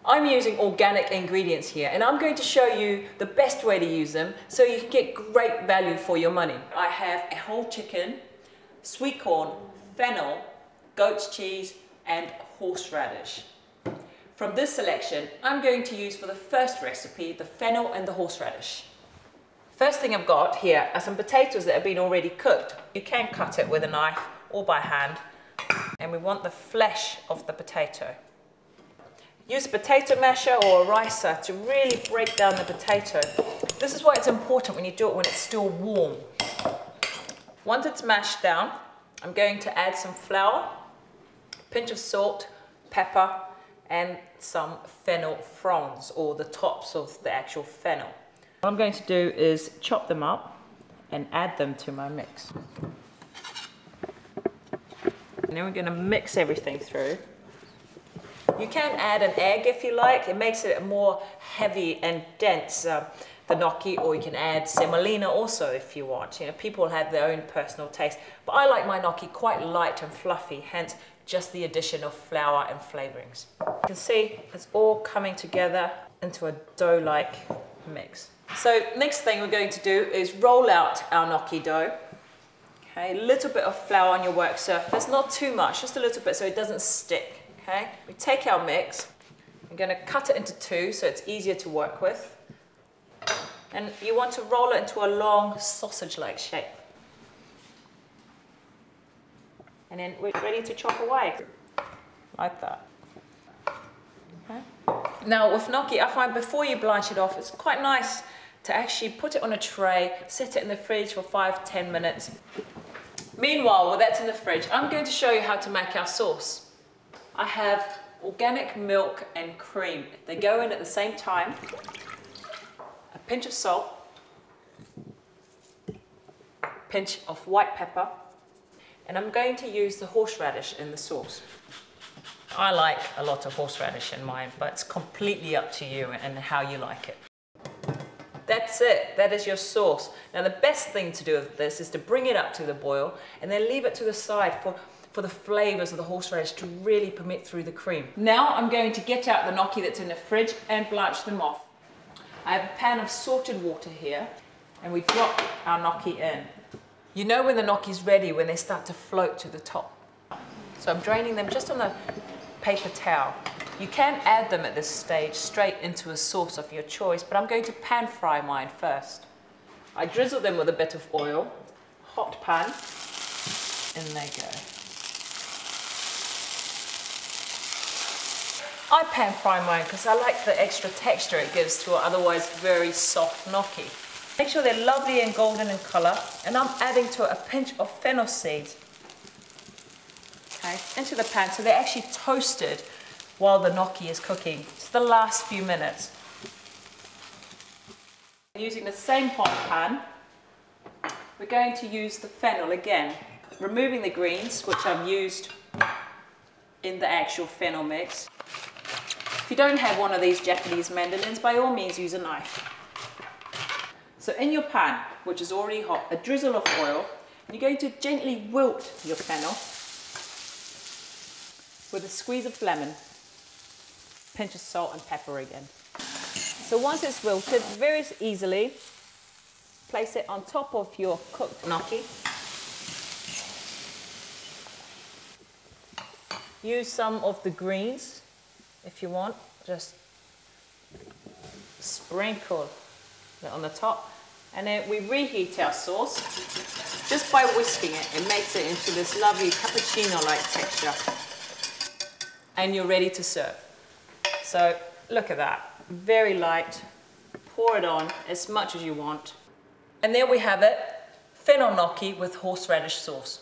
I'm using organic ingredients here, and I'm going to show you the best way to use them so you can get great value for your money. I have a whole chicken, sweet corn, fennel, goat's cheese, and horseradish. From this selection, I'm going to use for the first recipe the fennel and the horseradish. First thing I've got here are some potatoes that have been already cooked. You can cut it with a knife or by hand, and we want the flesh of the potato. Use a potato masher or a ricer to really break down the potato. This is why it's important when you do it when it's still warm. Once it's mashed down, I'm going to add some flour, a pinch of salt, pepper, and some fennel fronds, or the tops of the actual fennel. What I'm going to do is chop them up and add them to my mix. And then we're going to mix everything through. You can add an egg if you like. It makes it more heavy and dense, the gnocchi, or you can add semolina also if you want. You know, people have their own personal taste. But I like my gnocchi quite light and fluffy, hence just the addition of flour and flavorings. You can see it's all coming together into a dough-like mix. So next thing we're going to do is roll out our gnocchi dough. Okay, a little bit of flour on your work surface, not too much, just a little bit so it doesn't stick. Okay, we take our mix, I'm going to cut it into two so it's easier to work with. And you want to roll it into a long sausage-like shape. And then we're ready to chop away, like that. Okay. Now with gnocchi, I find before you blanch it off, it's quite nice to actually put it on a tray, set it in the fridge for 5–10 minutes. Meanwhile, while that's in the fridge, I'm going to show you how to make our sauce. I have organic milk and cream. They go in at the same time. A pinch of salt, a pinch of white pepper, and I'm going to use the horseradish in the sauce. I like a lot of horseradish in mine, but it's completely up to you and how you like it. That's it, that is your sauce. Now the best thing to do with this is to bring it up to the boil and then leave it to the side for the flavors of the horseradish to really permeate through the cream. Now I'm going to get out the gnocchi that's in the fridge and blanch them off. I have a pan of salted water here, and we drop our gnocchi in. You know when the gnocchi's ready when they start to float to the top. So I'm draining them just on a paper towel. You can add them at this stage straight into a sauce of your choice, but I'm going to pan fry mine first. I drizzle them with a bit of oil, hot pan, and they go. I pan fry mine because I like the extra texture it gives to an otherwise very soft gnocchi. Make sure they're lovely and golden in colour, and I'm adding to it a pinch of fennel seeds, okay, into the pan so they're actually toasted while the gnocchi is cooking. Just the last few minutes. Using the same hot pan, we're going to use the fennel again, removing the greens, which I've used in the actual fennel mix. If you don't have one of these Japanese mandolins, by all means use a knife. So in your pan, which is already hot, a drizzle of oil, and you're going to gently wilt your fennel with a squeeze of lemon, pinch of salt and pepper again. So once it's wilted, very easily place it on top of your cooked gnocchi. Use some of the greens if you want, just sprinkle it on the top, and then we reheat our sauce. Just by whisking it, it makes it into this lovely cappuccino-like texture, and you're ready to serve. So look at that, very light, pour it on as much as you want, and there we have it, fennel gnocchi with horseradish sauce.